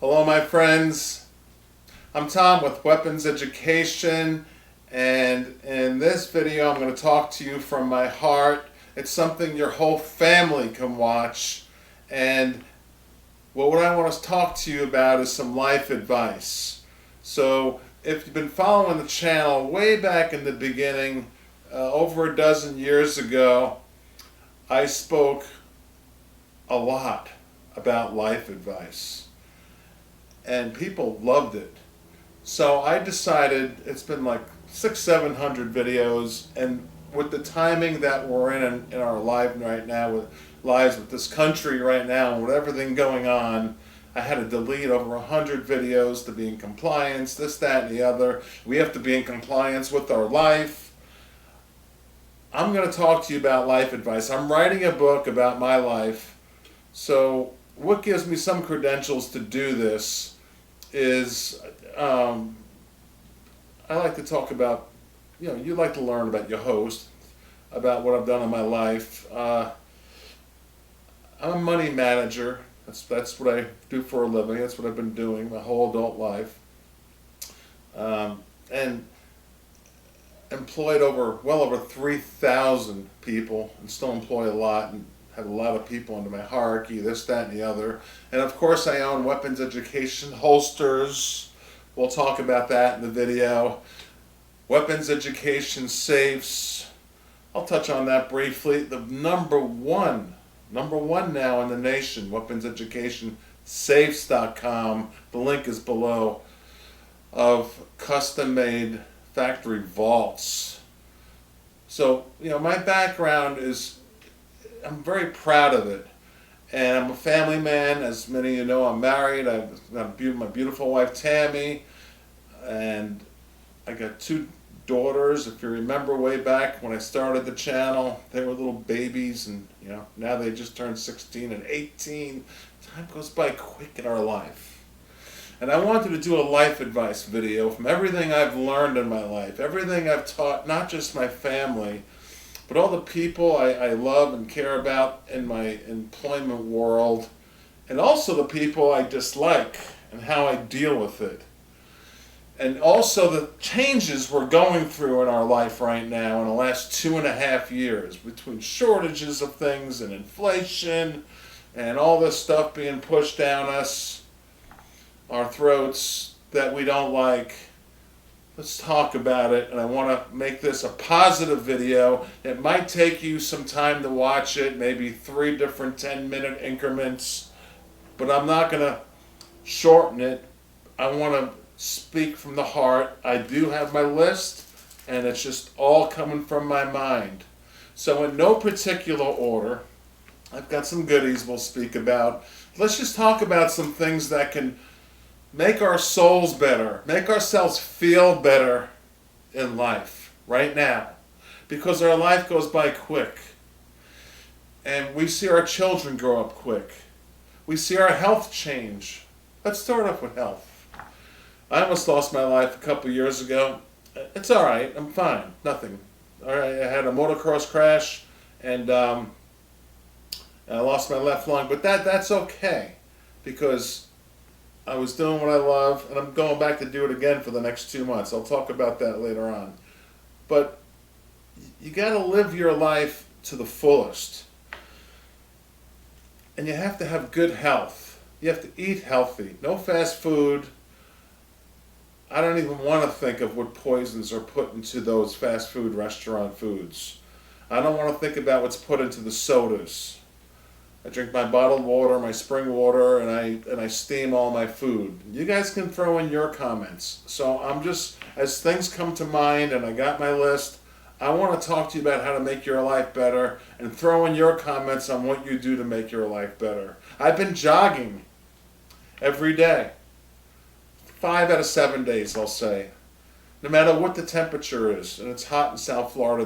Hello, my friends. I'm Tom with Weapons Education, and in this video I'm going to talk to you from my heart. It's something your whole family can watch, and what I want to talk to you about is some life advice. So if you've been following the channel way back in the beginning, over a dozen years ago, I spoke a lot about life advice, and people loved it. So I decided, it's been like 600-700 videos, and with the timing that we're in our life right now, with lives with this country right now, and with everything going on, I had to delete over 100 videos to be in compliance, this, that, and the other. We have to be in compliance with our life. I'm going to talk to you about life advice. I'm writing a book about my life. So what gives me some credentials to do this is I like to talk about, you like to learn about your host, about what I've done in my life. I'm a money manager. That's what I do for a living. That's what I've been doing my whole adult life. And employed well over 3,000 people, and still employ a lot, and have a lot of people under my hierarchy, this, that, and the other. And of course I own Weapons Education, holsters. We'll talk about that in the video. Weapons Education safes. I'll touch on that briefly. The number one now in the nation, Weapons Education safes.com. The link is below, of custom-made factory vaults. So, my background is, I'm very proud of it. And I'm a family man. As many of you know, I'm married. I've got my beautiful wife, Tammy. And I got 2 daughters. If you remember way back when I started the channel, they were little babies. And, now they just turned 16 and 18. Time goes by quick in our life. And I wanted to do a life advice video from everything I've learned in my life. Everything I've taught, not just my family, but all the people I love and care about in my employment world, and also the people I dislike and how I deal with it. And also the changes we're going through in our life right now in the last 2.5 years, between shortages of things and inflation and all this stuff being pushed down our throats that we don't like. Let's talk about it, and I want to make this a positive video. It might take you some time to watch it, maybe 3 different 10-minute increments, but I'm not going to shorten it. I want to speak from the heart. I do have my list, and it's just all coming from my mind. So in no particular order, I've got some goodies we'll speak about. Let's just talk about some things that can make our souls better, make ourselves feel better in life right now, because our life goes by quick, and we see our children grow up quick. We see our health change. Let's start off with health. I almost lost my life a couple years ago. It's all right. I'm fine. Nothing. All right. I had a motocross crash, and I lost my left lung, but that's okay, because I was doing what I love, and I'm going back to do it again for the next 2 months. I'll talk about that later on. But you got to live your life to the fullest. And you have to have good health. You have to eat healthy. No fast food. I don't even want to think of what poisons are put into those fast food restaurant foods. I don't want to think about what's put into the sodas. I drink my bottled water, my spring water, and I steam all my food. You guys can throw in your comments. So I'm just, as things come to mind and I got my list, I want to talk to you about how to make your life better, and throw in your comments on what you do to make your life better. I've been jogging every day. 5 out of 7 days, I'll say. No matter what the temperature is, and it's hot in South Florida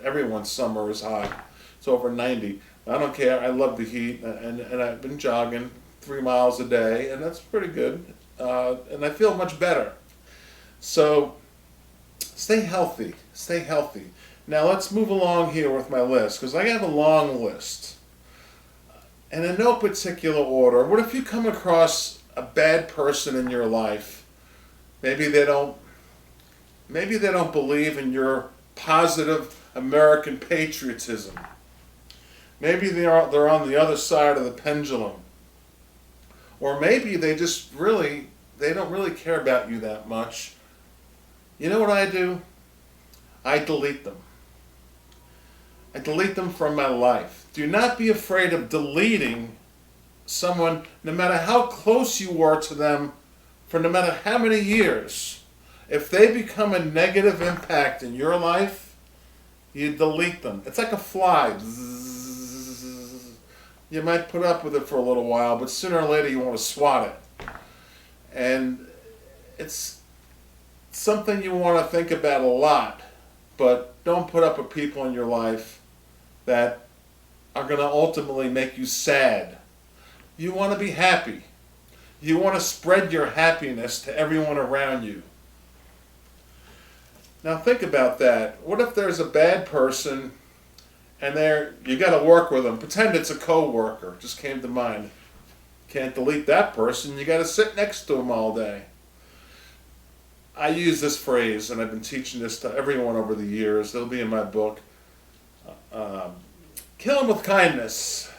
everyone's summer is hot. It's over 90. I don't care. I love the heat, and I've been jogging 3 miles a day, and that's pretty good. And I feel much better. So stay healthy. Stay healthy. Now let's move along here with my list, because I have a long list. And in no particular order, what if you come across a bad person in your life. Maybe they don't believe in your positive American patriotism. Maybe they're on the other side of the pendulum. Or maybe they don't really care about you that much. You know what I do? I delete them. I delete them from my life. Do not be afraid of deleting someone, no matter how close you were to them, for no matter how many years. If they become a negative impact in your life, you delete them. It's like a fly. You might put up with it for a little while, but sooner or later you want to swat it. And it's something you want to think about a lot, but don't put up with people in your life that are going to ultimately make you sad. You want to be happy. You want to spread your happiness to everyone around you. Now think about that. What if there's a bad person and you got to work with them? Pretend it's a coworker. Just came to mind. Can't delete that person. You got to sit next to them all day. I use this phrase, and I've been teaching this to everyone over the years. It'll be in my book. Kill them with kindness.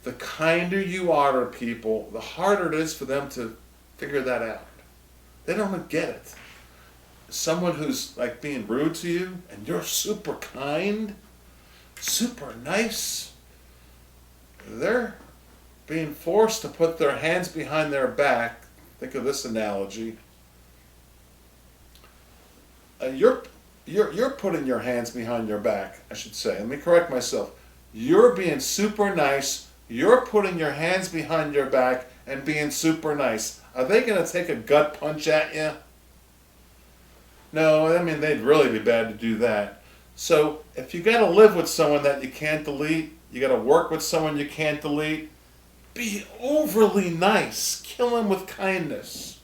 The kinder you are to people, the harder it is for them to figure that out. They don't get it. Someone who's like being rude to you, and you're super kind, super nice, they're being forced to put their hands behind their back. Think of this analogy. You're putting your hands behind your back, I should say. Let me correct myself. You're being super nice. You're putting your hands behind your back and being super nice. Are they going to take a gut punch at you? No, I mean, they'd really be bad to do that. So if you got to live with someone that you can't delete, you got to work with someone you can't delete, be overly nice. Kill them with kindness.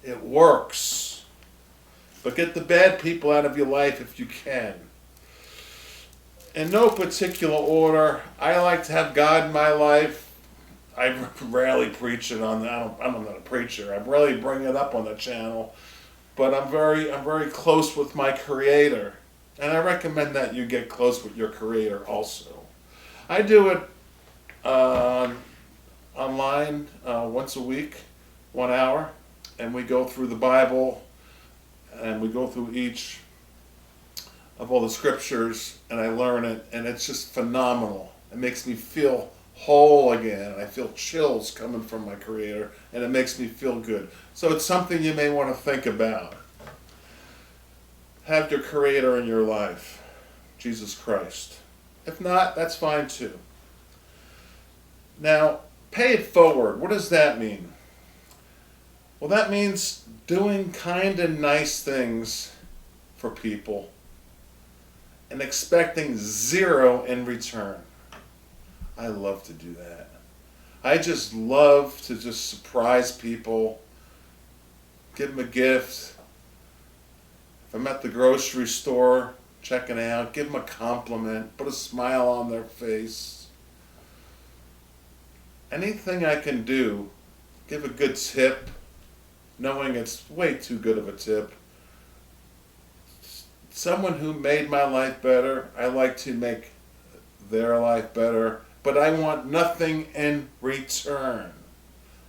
It works. But get the bad people out of your life if you can. In no particular order, I like to have God in my life. I rarely preach it on. I'm not a preacher. I rarely bring it up on the channel, but I'm very close with my Creator, and I recommend that you get close with your Creator also. I do it online once a week, 1 hour, and we go through the Bible, and we go through each of all the scriptures, and I learn it, and it's just phenomenal. It makes me feel whole again. I feel chills coming from my Creator, and it makes me feel good. So it's something you may want to think about. Have your Creator in your life, Jesus Christ. If not, that's fine too. Now, pay it forward. What does that mean? Well, that means doing kind and nice things for people and expecting zero in return. I love to do that. I just love to just surprise people, give them a gift. If I'm at the grocery store checking out, give them a compliment, put a smile on their face. Anything I can do, give a good tip, knowing it's way too good of a tip. Someone who made my life better, I like to make their life better, but I want nothing in return.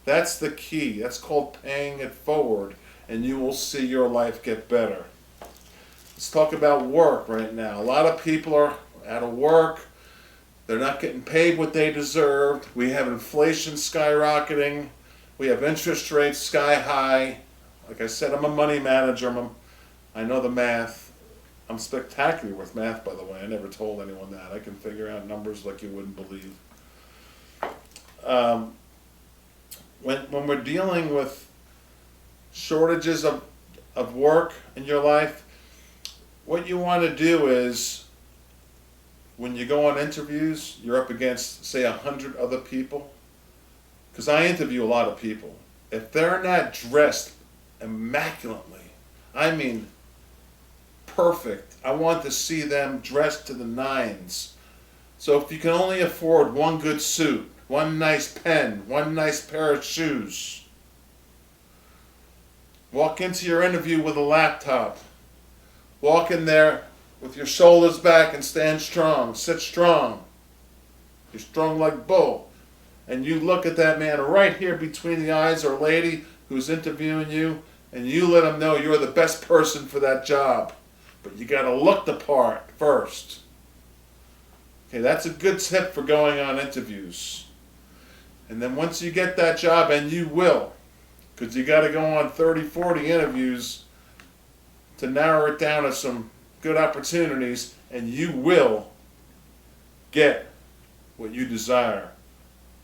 That's the key. That's called paying it forward, and you will see your life get better. Let's talk about work right now. A lot of people are out of work. They're not getting paid what they deserved. We have inflation skyrocketing. We have interest rates sky high. Like I said, I'm a money manager. I know the math. I'm spectacular with math, by the way. I never told anyone that. I can figure out numbers like you wouldn't believe. When we're dealing with shortages of work in your life, what you want to do is, when you go on interviews, you're up against, say, 100 other people. Because I interview a lot of people. If they're not dressed immaculately, I mean perfect, I want to see them dressed to the nines. So if you can only afford one good suit, one nice pen, one nice pair of shoes, Walk into your interview with a laptop. Walk in there with your shoulders back and stand strong. Sit strong. You're strong like bull. And you look at that man right here between the eyes or lady who's interviewing you, and you let them know you're the best person for that job. But you got to look the part first. Okay, that's a good tip for going on interviews. And then once you get that job, and you will, because you got to go on 30, 40 interviews to narrow it down to some good opportunities, and you will get what you desire.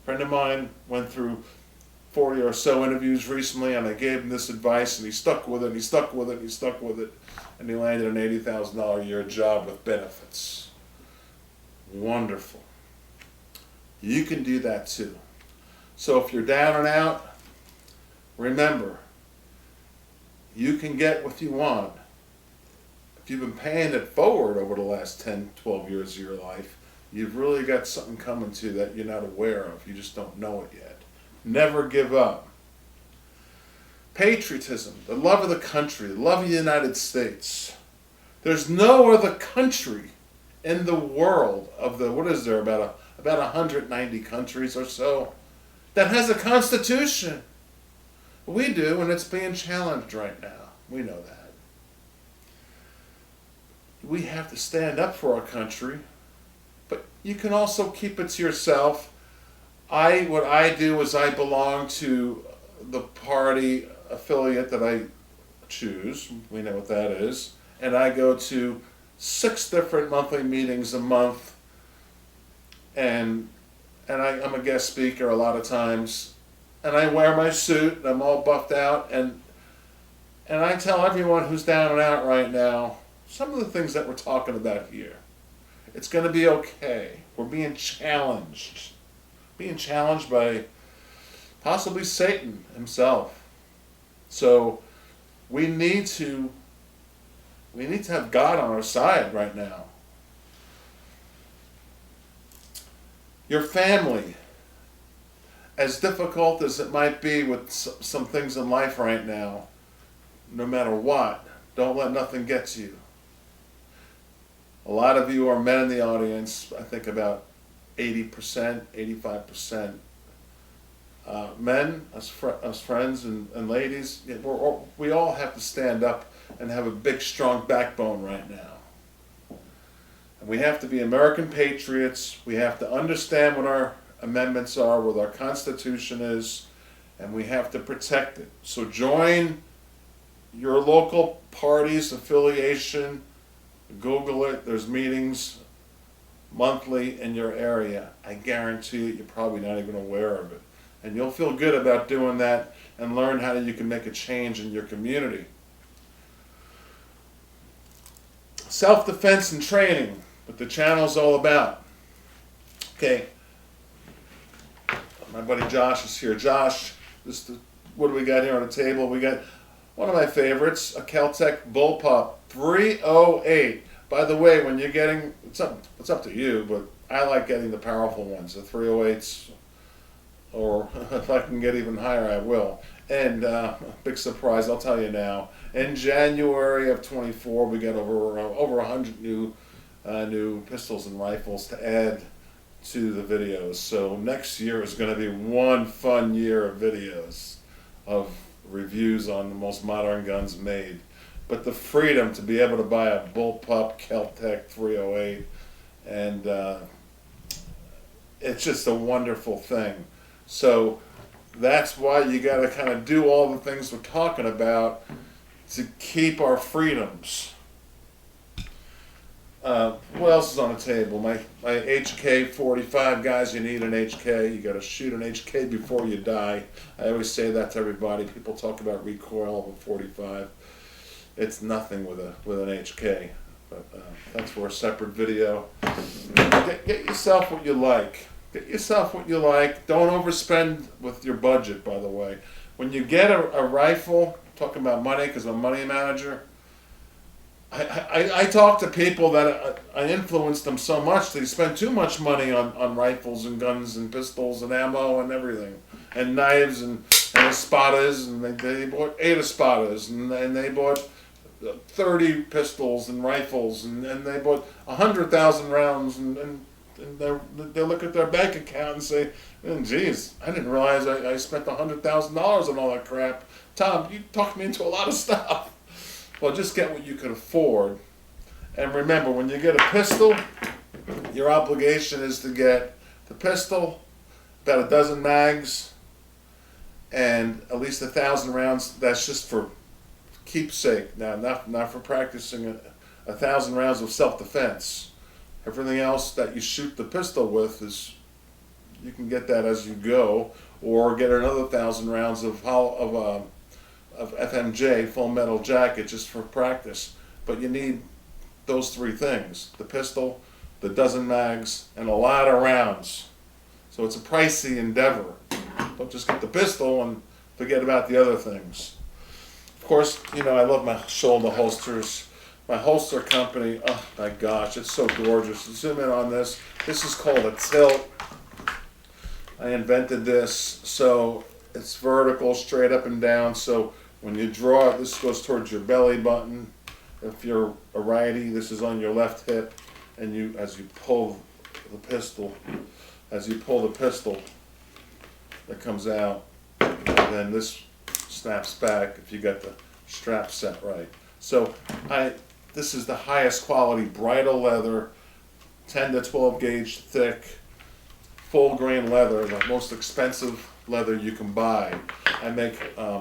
A friend of mine went through 40 or so interviews recently, and I gave him this advice, and he stuck with it, and he stuck with it, and he stuck with it, and he landed an $80,000 a year job with benefits. Wonderful. You can do that too. So if you're down and out, remember, you can get what you want. If you've been paying it forward over the last 10, 12 years of your life, you've really got something coming to you that you're not aware of. You just don't know it yet. Never give up. Patriotism, the love of the country, the love of the United States. There's no other country in the world of the, what is there, about 190 countries or so, that has a constitution. We do, and it's being challenged right now. We know that. We have to stand up for our country, but you can also keep it to yourself. What I do is I belong to the party affiliate that I choose. We know what that is. And I go to 6 different monthly meetings a month. And I'm a guest speaker a lot of times. And I wear my suit, and I'm all buffed out. And I tell everyone who's down and out right now, some of the things that we're talking about here. It's going to be okay. We're being challenged. Being challenged by possibly Satan himself. So we need to have God on our side right now. Your family, as difficult as it might be with some things in life right now, no matter what, don't let nothing get to you. A lot of you are men in the audience. I think about 80%, 85%. Men, as friends and ladies, we all have to stand up and have a big, strong backbone right now. And we have to be American patriots. We have to understand what our amendments are, what our Constitution is, and we have to protect it. So join your local party's affiliation. Google it. There's meetings monthly in your area. I guarantee you, you're probably not even aware of it. And you'll feel good about doing that and learn how you can make a change in your community. Self-defense and training, what the channel's all about. Okay, my buddy Josh is here. Josh, what do we got here on the table? We got one of my favorites, a Kel-Tec Bullpup 308. By the way, when you're getting, it's up to you, but I like getting the powerful ones, the 308s, or if I can get even higher, I will. And big surprise, I'll tell you now. In January of 24, we got over 100 new pistols and rifles to add to the videos. So next year is going to be one fun year of videos, of reviews on the most modern guns made. But the freedom to be able to buy a Bullpup Kel-Tec 308, and it's just a wonderful thing. So that's why you got to kind of do all the things we're talking about to keep our freedoms. What else is on the table? My HK 45, guys, you need an HK. You got to shoot an HK before you die. I always say that to everybody. People talk about recoil of a 45. It's nothing with an HK, but that's for a separate video. Get yourself what you like. Get yourself what you like. Don't overspend with your budget, by the way. When you get a rifle, talking about money because I'm a money manager, I talk to people that I influence them so much they spend too much money on rifles and guns and pistols and ammo and everything, and knives and Espadas, and they bought 8 Espadas, and they bought 30 pistols and rifles, and they bought 100,000 rounds, and they look at their bank account and say, geez, I didn't realize I spent $100,000 on all that crap. Tom, you talked me into a lot of stuff. Well, just get what you can afford. And remember, when you get a pistol, your obligation is to get the pistol, about a dozen mags, and at least 1,000 rounds. That's just for keepsake. Now, not for practicing 1,000 rounds of self-defense. Everything else that you shoot the pistol with is, you can get that as you go, or get another 1,000 rounds of FMJ, full metal jacket, just for practice. But you need those 3 things: the pistol, the dozen mags, and a lot of rounds. So it's a pricey endeavor. Don't just get the pistol and forget about the other things. Of course, I love my shoulder holsters. My holster company, oh my gosh, it's so gorgeous. Zoom in on this. This is called a tilt. I invented this, so it's vertical, straight up and down. So when you draw it, this goes towards your belly button. If you're a righty, this is on your left hip, and as you pull the pistol, that comes out, and then this snaps back if you got the strap set right. So this is the highest quality bridle leather, 10 to 12 gauge thick, full grain leather, the most expensive leather you can buy. I make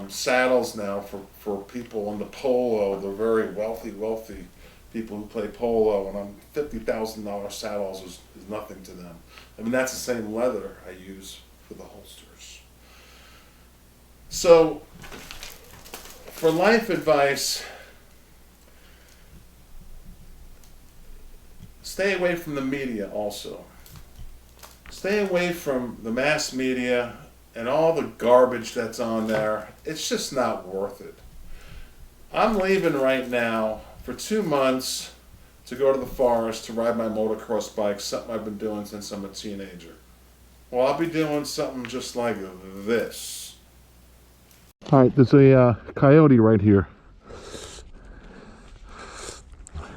saddles now for people on the polo, the very wealthy people who play polo, and $50,000 saddles is nothing to them. I mean, that's the same leather I use for the holsters. So, for life advice, stay away from the media also. Stay away from the mass media and all the garbage that's on there. It's just not worth it. I'm leaving right now for 2 months to go to the forest to ride my motocross bike, something I've been doing since I'm a teenager. Well, I'll be doing something just like this. All right, there's a coyote right here.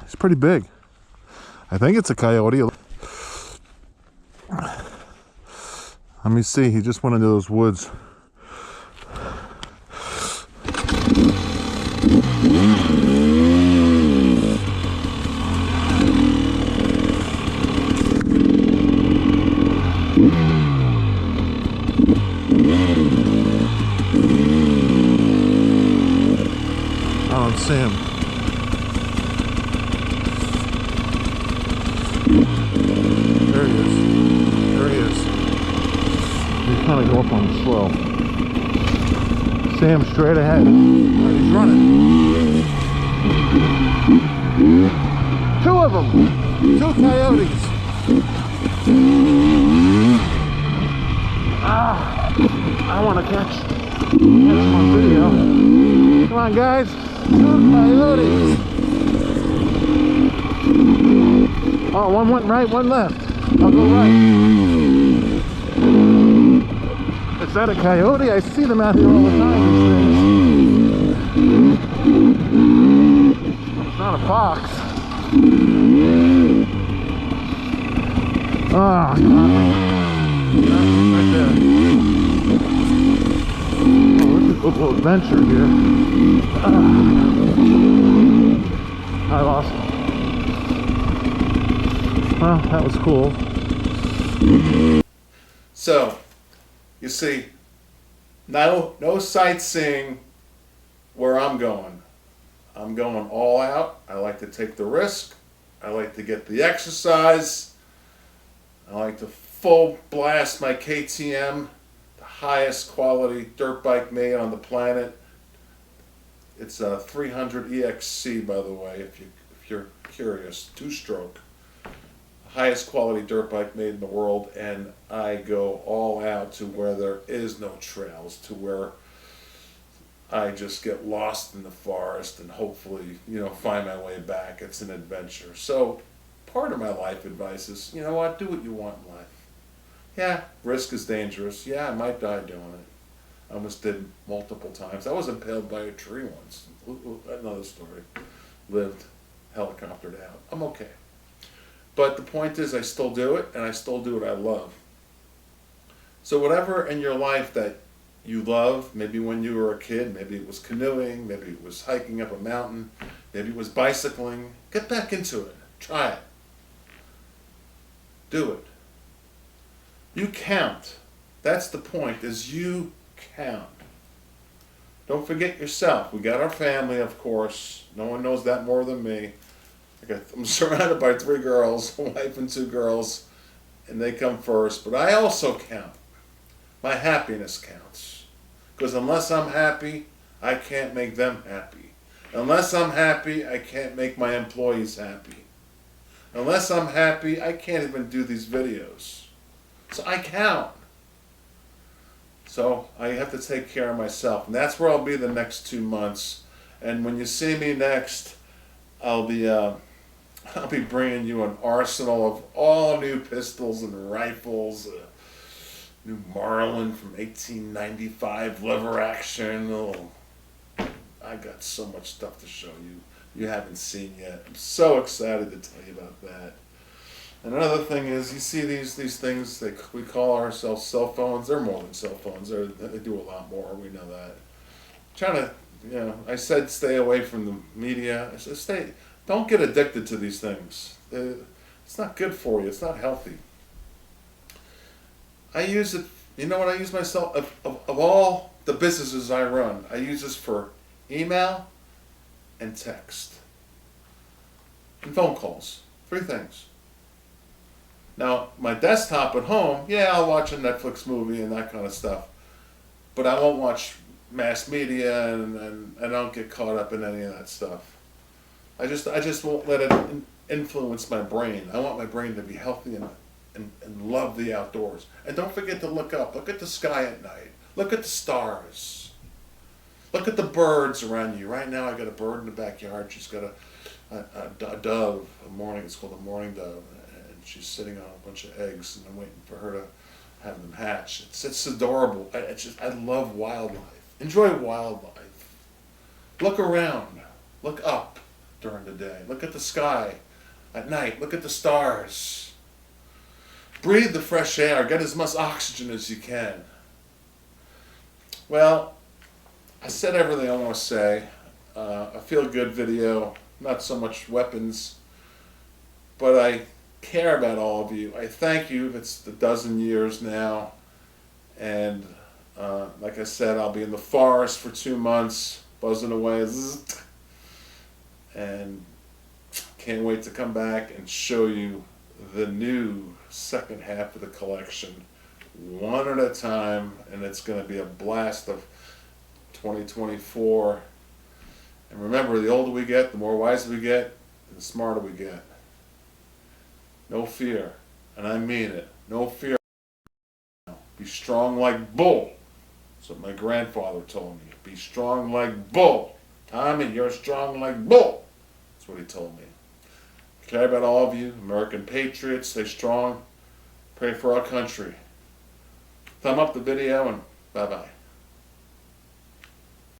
It's pretty big. I think it's a coyote. Let me see, he just went into those woods. I don't see him. There he is. There he is. He's trying to go up on him slow. See him straight ahead. Right, he's running. 2 of them. 2 coyotes. I want to catch my video. Come on, guys. 2 coyotes. Oh, one went right, one left. I'll go right. Is that a coyote? I see them out here all the time, these things. It's not a fox. Oh, right there. Oh, this is a little adventure here. I lost him. Well, that was cool. So, you see, no sightseeing where I'm going. I'm going all out. I like to take the risk. I like to get the exercise. I like to full blast my KTM, the highest quality dirt bike made on the planet. It's a 300 EXC, by the way, if you're curious, 2-stroke. Highest quality dirt bike made in the world, and I go all out to where there is no trails, to where I just get lost in the forest and hopefully, find my way back. It's an adventure. So part of my life advice is, do what you want in life. Yeah, risk is dangerous. Yeah, I might die doing it. I almost did multiple times. I was impaled by a tree once. Another story. Lived, helicoptered out. I'm okay. But the point is, I still do it, and I still do what I love. So whatever in your life that you love, maybe when you were a kid, maybe it was canoeing, maybe it was hiking up a mountain, maybe it was bicycling, get back into it. Try it. Do it. You count. That's the point, is you count. Don't forget yourself. We got our family, of course. No one knows that more than me. I'm surrounded by 3 girls, a wife and 2 girls, and they come first. But I also count. My happiness counts. Because unless I'm happy, I can't make them happy. Unless I'm happy, I can't make my employees happy. Unless I'm happy, I can't even do these videos. So I count. So I have to take care of myself. And that's where I'll be the next 2 months. And when you see me next, I'll be bringing you an arsenal of all new pistols and rifles. New Marlin from 1895 lever action. Oh, I got so much stuff to show you. You haven't seen yet. I'm so excited to tell you about that. And another thing is, you see these things, we call ourselves cell phones. They're more than cell phones. They do a lot more. We know that. Trying to, I said stay away from the media. I said don't get addicted to these things. It's not good for you. It's not healthy. I use it, you know what I use myself, of all the businesses I run, I use this for email and text. And phone calls. 3 things. Now, my desktop at home, I'll watch a Netflix movie and that kind of stuff. But I won't watch mass media and I don't get caught up in any of that stuff. I just won't let it influence my brain. I want my brain to be healthy and love the outdoors. And don't forget to look up. Look at the sky at night. Look at the stars. Look at the birds around you. Right now I got a bird in the backyard. She's got a dove, it's called a mourning dove. And she's sitting on a bunch of eggs and I'm waiting for her to have them hatch. It's adorable. I love wildlife. Enjoy wildlife. Look around. Look up during the day. Look at the sky at night. Look at the stars. Breathe the fresh air. Get as much oxygen as you can. Well, I said everything I want to say. A feel-good video. Not so much weapons. But I care about all of you. I thank you. It's a dozen years now. And like I said, I'll be in the forest for 2 months, buzzing away. And can't wait to come back and show you the new second half of the collection, one at a time, and it's going to be a blast of 2024. And remember, the older we get, the more wise we get, and the smarter we get. No fear, and I mean it. No fear. Be strong like bull. That's what my grandfather told me. Be strong like bull. Tommy, you're strong like bull. That's what he told me. I care about all of you, American patriots. Stay strong. Pray for our country. Thumb up the video and bye-bye.